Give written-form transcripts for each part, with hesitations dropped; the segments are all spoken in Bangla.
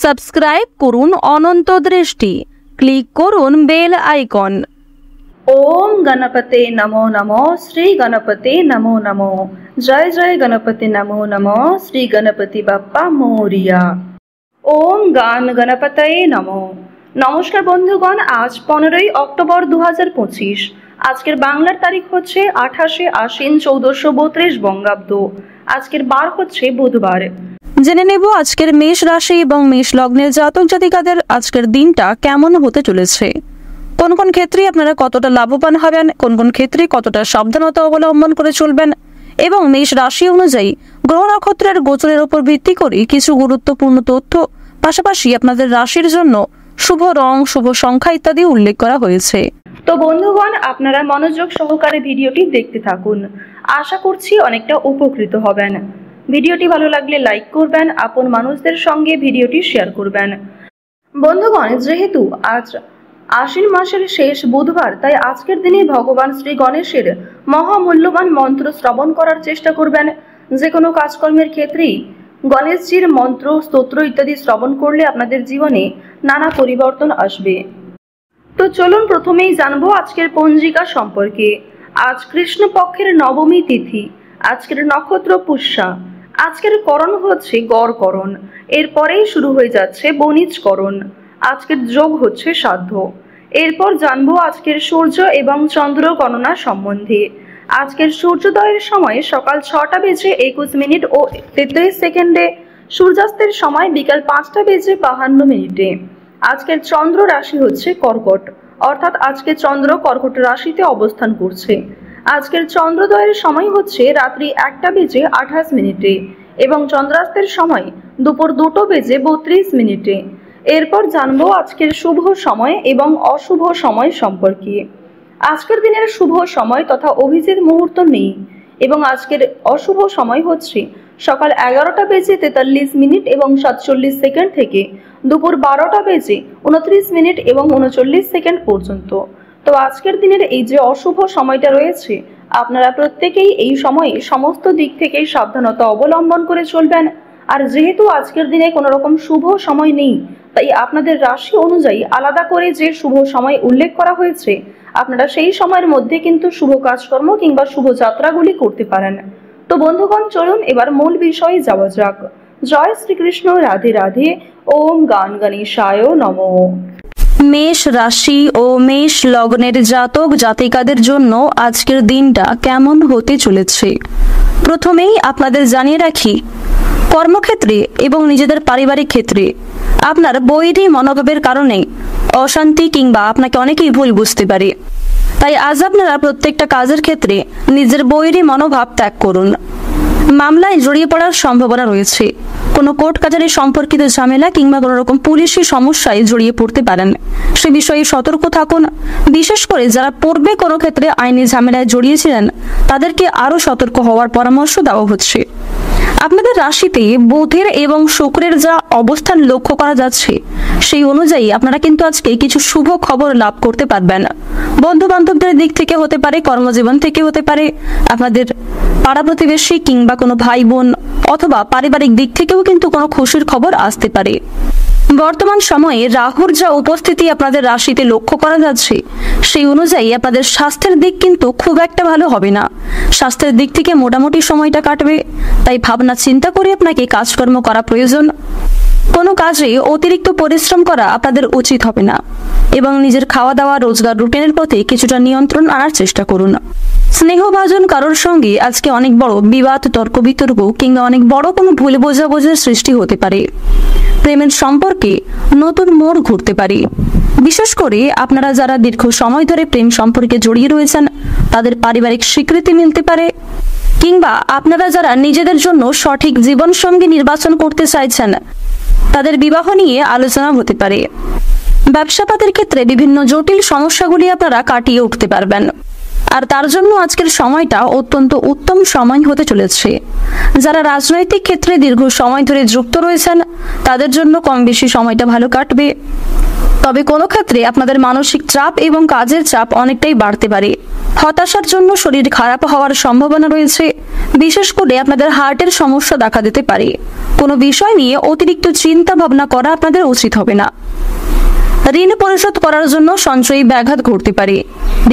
সাবস্ক্রাইব করুন অনন্ত দৃষ্টি, ক্লিক করুন বেল আইকন। ওম গণপতে নমো নমো, শ্রী গণপতে নমো নমো। জয় জয় গণপতি নমো নমো, শ্রী গণপতি বাপ্পা মোরিয়া। ওম গান গণপতয়ে নমো। নমস্কার বন্ধুগণ, আজ 15ই অক্টোবর 2025। আজকের বাংলার তারিখ হচ্ছে 28শে আশ্বিন 1432 বঙ্গাব্দ। আজকের বার হচ্ছে বুধবার। জেনে নেব আজকের মেষ রাশি এবং মেষ লগ্নের জাতক জাতিকাদের আজকের দিনটা কেমন হতে চলেছে। কোন কোন ক্ষেত্রে আপনারা কতটা লাভবান হবেন, কোন কোন ক্ষেত্রে কতটা সাবধানতা অবলম্বন করে চলবেন, এবং মেষ রাশি অনুযায়ী গ্রহ নক্ষত্রের গোচরের উপর ভিত্তি করে কিছু গুরুত্বপূর্ণ তথ্য, পাশাপাশি আপনাদের রাশির জন্য শুভ রং, শুভ সংখ্যা ইত্যাদি উল্লেখ করা হয়েছে। তো বন্ধুগণ, আপনারা মনোযোগ সহকারে ভিডিওটি দেখতে থাকুন। আশা করছি অনেকটা উপকৃত হবেন। ভিডিওটি ভালো লাগলে লাইক করবেন, আপন মানুষদের সঙ্গে ভিডিওটি শেয়ার করবেন। বন্ধুগণ, যেহেতু আজ আশ্বিন মাসের শেষ বুধবার, তাই আজকের দিনে ভগবান শ্রী গণেশের মহামূল্যবান মন্ত্র শ্রবণ করার চেষ্টা করবেন। যে কোনো কাজকর্মের ক্ষেত্রেই গণেশজির মন্ত্র, স্তোত্র ইত্যাদি শ্রবণ করলে আপনাদের জীবনে নানা পরিবর্তন আসবে। তো চলুন প্রথমেই জানবো আজকের পঞ্জিকা সম্পর্কে। আজ কৃষ্ণপক্ষের নবমী তিথি। আজকের নক্ষত্র পুষ্যা। আজকের করণ হচ্ছে গড়করণ। এরপরেই শুরু হয়ে যাচ্ছে বণিজকরণ। আজকের যোগ হচ্ছে শ্রাদ্ধ। এরপর জানবো আজকের সূর্য এবং চন্দ্র গণনা সম্বন্ধে। আজকের সূর্যোদয়ের সময় সকাল 6টা বেজে 21 মিনিট ও 33 সেকেন্ডে, সূর্যাস্তের সময় বিকাল 5টা বেজে 52 মিনিটে। আজকের চন্দ্র রাশি হচ্ছে কর্কট, অর্থাৎ আজকে চন্দ্র কর্কট রাশিতে অবস্থান করছে। আজকের চন্দ্রোদয়ের সময় হচ্ছে রাত্রি 1টা বেজে 28 মিনিটে এবং চন্দ্রাস্তের সময় দুপুর 2টো বেজে 32 মিনিটে। এরপর জানবো আজকের শুভ সময় এবং অশুভ সময় সম্পর্কে। আজকের দিনের শুভ সময় তথা অভিজিৎ মুহূর্ত নেই এবং আজকের অশুভ সময় হচ্ছে সকাল 11টা বেজে 43 মিনিট এবং 47 সেকেন্ড থেকে দুপুর 12টা বেজে 29 মিনিট এবং 39 সেকেন্ড পর্যন্ত। তো আজকের দিনের এই যে অশুভ সময়টা রয়েছে, আপনারা প্রত্যেকেই এই সময়ে সমস্ত দিক থেকেই সাবধানতা অবলম্বন করে চলবেন। আর যেহেতু আজকের দিনে কোনো রকম শুভ সময় নেই, তাই আপনাদের রাশি অনুযায়ী আলাদা করে যে শুভ সময় উল্লেখ করা হয়েছে, আপনারা সেই সময়ের মধ্যে কিন্তু শুভ কাজকর্ম কিংবা শুভ যাত্রাগুলি করতে পারেন। তো বন্ধুগণ, চলুন এবার মূল বিষয়ে যাওয়া যাক। জয় শ্রীকৃষ্ণ, রাধে রাধে। ওম গান গণেশায় নমঃ। মেষ রাশি ও মেষ লগ্নের জাতক জাতিকাদের জন্য আজকের দিনটা কেমন হতে চলেছে। প্রথমেই আপনাদের জানিয়ে রাখি, কর্মক্ষেত্রে এবং নিজেদের পারিবারিক ক্ষেত্রে আপনার বৈরী মনোভাবের কারণে অশান্তি কিংবা আপনাকে অনেকেই ভুল বুঝতে পারে। তাই আজ আপনারা প্রত্যেকটা কাজের ক্ষেত্রে নিজের বৈরী মনোভাব ত্যাগ করুন। মামলায় জড়িয়ে পড়ার সম্ভাবনা রয়েছে। কোনো কোর্ট কাছারি সম্পর্কিত ঝামেলা কিংবা কোনো রকম পুলিশি সমস্যায় জড়িয়ে পড়তে পারেন, সে বিষয়ে সতর্ক থাকুন। বিশেষ করে যারা পূর্বে কোনো ক্ষেত্রে আইনি ঝামেলায় জড়িয়েছিলেন, তাদেরকে আরও সতর্ক হওয়ার পরামর্শ দেওয়া হচ্ছে। আপনাদের রাশিতে বুধের এবং শুক্রের যা অবস্থান লক্ষ্য করা যাচ্ছে, সেই অনুযায়ী আপনারা কিন্তু আজকে কিছু শুভ খবর লাভ করতে পারবেন। বন্ধু বান্ধবদের দিক থেকে হতে পারে, কর্মজীবন থেকে হতে পারে, আপনাদের পাড়া প্রতিবেশী কিংবা কোনো ভাই বোন অথবা পারিবারিক দিক থেকেও কিন্তু কোনো খুশির খবর আসতে পারে। বর্তমান সময়ে রাহুর যা উপস্থিতি আপনাদের রাশিতে লক্ষ্য করা যাচ্ছে, সেই অনুযায়ী আপনাদের স্বাস্থ্যের দিক কিন্তু খুব একটা ভালো হবে না। স্বাস্থ্যের দিক থেকে মোটামুটি সময়টা কাটবে, তাই ভাবনা চিন্তা করে আপনাকে কাজকর্ম করা প্রয়োজন। কোনো কাজে অতিরিক্ত পরিশ্রম করা আপনাদের উচিত হবে না এবং নিজের খাওয়া দাওয়া, রোজগার রুটিনের প্রতি কিছুটা নিয়ন্ত্রণ আনার চেষ্টা করুন। স্নেহভাজন কারোর সঙ্গে আজকে অনেক বড় বিবাদ, তর্ক বিতর্ক কিংবা অনেক বড় কোনো ভুল বোঝাবুঝির সৃষ্টি হতে পারে। প্রেমের সম্পর্কে নতুন মোড় ঘুরতে পারে। বিশেষ করে আপনারা যারা দীর্ঘ সময় ধরে প্রেম সম্পর্কে জড়িয়ে রয়েছেন, তাদের পারিবারিক স্বীকৃতি মিলতে পারে, কিংবা আপনারা যারা নিজেদের জন্য সঠিক জীবনসঙ্গী নির্বাচন করতে চাইছেন, তাদের বিবাহ নিয়ে আলোচনা হতে পারে। ব্যবসাপাতের ক্ষেত্রে বিভিন্ন জটিল সমস্যাগুলি আপনারা কাটিয়ে উঠতে পারবেন। আর তার জন্য আজকের সময়টা অত্যন্ত উত্তম সময় হতে চলেছে। যারা রাজনৈতিক ক্ষেত্রে দীর্ঘ সময় ধরে যুক্ত রয়েছেন তাদের জন্য কম বেশি সময়টা ভালো কাটবে। তবে কোনো ক্ষেত্রে আপনাদের মানসিক চাপ এবং কাজের চাপ অনেকটাই বাড়তে পারে। হতাশার জন্য শরীর খারাপ হওয়ার সম্ভাবনা রয়েছে। বিশেষ করে আপনাদের হার্টের সমস্যা দেখা দিতে পারে। কোনো বিষয় নিয়ে অতিরিক্ত চিন্তা ভাবনা করা আপনাদের উচিত হবে না। ঋণ পরিশোধ করার জন্য সঞ্চয়ী ব্যাঘাত ঘটতে পারে।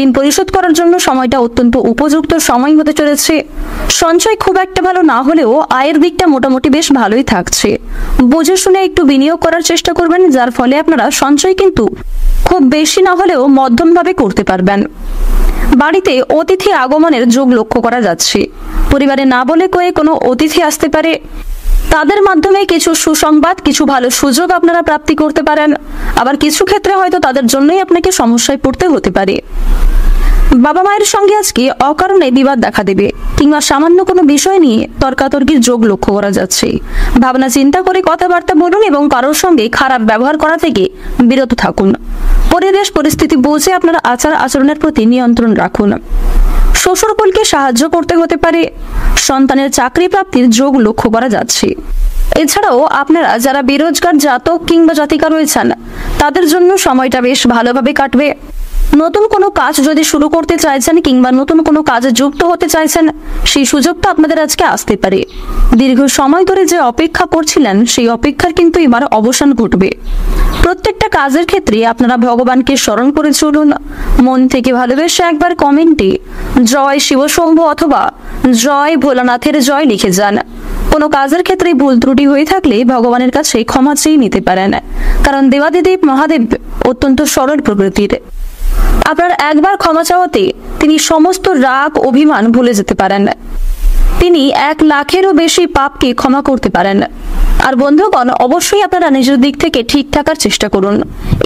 ঋণ পরিশোধ করার জন্য সময়টা অত্যন্ত উপযুক্ত সময় হতে চলেছে। সঞ্চয় খুব একটা ভালো না হলেও আয়ের দিকটা মোটামুটি বেশ ভালোই থাকছে। বুঝে শুনে একটু বিনিয়োগ করার চেষ্টা করবেন, যার ফলে আপনারা সঞ্চয় কিন্তু খুব বেশি না হলেও মধ্যমভাবে করতে পারবেন। বাড়িতে অতিথি আগমনের যোগ লক্ষ্য করা যাচ্ছে। পরিবারে না বলে কয়ে কোনো অতিথি আসতে পারে। তাদের মাধ্যমে কিছু সুসংবাদ, কিছু ভালো সুযোগ আপনারা প্রাপ্তি করতে পারেন। আবার কিছু ক্ষেত্রে হয়তো তাদের জন্যই আপনাকে সমস্যায় পড়তে হতে পারে। বাবা মায়ের সঙ্গে আজকে অকারণে বিবাদ দেখা দেবে, কিংবা সামান্য কোনো বিষয় নিয়ে তর্কাতর্কির যোগ লক্ষ্য করা যাচ্ছে। ভাবনা চিন্তা করে কথাবার্তা বলুন এবং কারোর সঙ্গে খারাপ ব্যবহার করা থেকে বিরত থাকুন। পরিবেশ পরিস্থিতি বুঝে আপনারা আচার আচরণের প্রতি নিয়ন্ত্রণ রাখুন। শ্বশুরকুলকে সাহায্য করতে হতে পারে। সন্তানের চাকরি প্রাপ্তির যোগ লক্ষ্য করা যাচ্ছে। এছাড়াও আপনারা যারা বেরোজগার জাতক কিংবা জাতিকা রয়েছেন তাদের জন্য সময়টা বেশ ভালোভাবে কাটবে। নতুন কোনো কাজ যদি শুরু করতে চাইছেন কিংবা নতুন কোনো কাজে যুক্ত হতে চাইছেন, সেই সুযোগটা আপনাদের আজকে আসতে পারে। দীর্ঘ সময় ধরে যে অপেক্ষা করছিলেন সেই অপেক্ষার কিন্তু এবার অবসান ঘটবে। প্রত্যেকটা কাজের ক্ষেত্রে আপনারা ভগবানকে স্মরণ করে চলুন। মন থেকে ভালোবেসে একবার কমেন্টে জয় শিবশম্ভু অথবা জয় ভোলানাথের জয় লিখে যান। কোনো কাজের ক্ষেত্রে ভুল ত্রুটি হয়ে থাকলে ভগবানের কাছে ক্ষমা চেয়ে নিতে পারেন, কারণ দেবাদিদেব মহাদেব অত্যন্ত সরল প্রকৃতির। আপনার একবার ক্ষমা চাওয়াতে তিনি সমস্ত রাগ অভিমান ভুলে যেতে পারেন। তিনি 1 লাখেরও বেশি পাপকে ক্ষমা করতে পারেন। আর বন্ধুগণ, অবশ্যই আপনারা নিজের দিক থেকে ঠিক থাকার চেষ্টা করুন।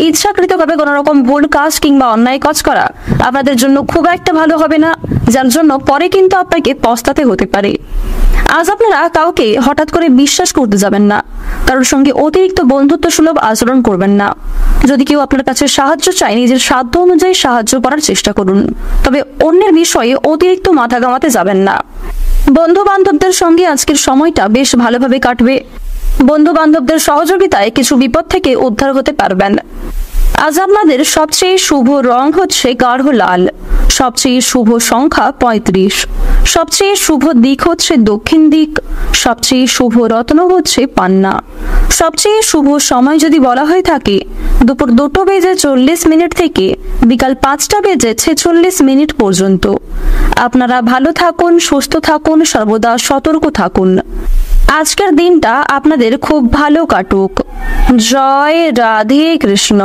ইচ্ছাকৃতভাবে কোনো রকম ভুল কাজ কিংবা অন্যায় কাজ করা আপনাদের জন্য খুব একটা ভালো হবে না, যার জন্য পরে কিন্তু আপনাকে পস্তাতে হতে পারে। আজ আপনারা কাউকে হঠাৎ করে বিশ্বাস করতে যাবেন না। কারোর সঙ্গে অতিরিক্ত বন্ধুত্ব সুলভ আচরণ করবেন না। যদি কেউ আপনার কাছে সাহায্য চায়, নিজের সাধ্য অনুযায়ী সাহায্য করার চেষ্টা করুন। তবে অন্যের বিষয়ে অতিরিক্ত মাথা ঘামাতে যাবেন না। বন্ধু বান্ধবদের সঙ্গে আজকের সময়টা বেশ ভালোভাবে কাটবে। বন্ধু বান্ধবদের সহযোগিতায় কিছু বিপদ থেকে উদ্ধার হতে পারবেন। আজ আপনাদের সবচেয়ে শুভ রং হচ্ছে গাঢ় লাল। সবচেয়ে শুভ সংখ্যা 35। সবচেয়ে শুভ দিক হচ্ছে দক্ষিণ দিক। সবচেয়ে শুভ রত্ন হচ্ছে পান্না। সবচেয়ে শুভ সময় যদি বলা হয়ে থাকে দুপুর 2:40 থেকে বিকাল 5:46 পর্যন্ত। আপনারা ভালো থাকুন, সুস্থ থাকুন, সর্বদা সতর্ক থাকুন। আজকের দিনটা আপনাদের খুব ভালো কাটুক। জয় রাধে কৃষ্ণ।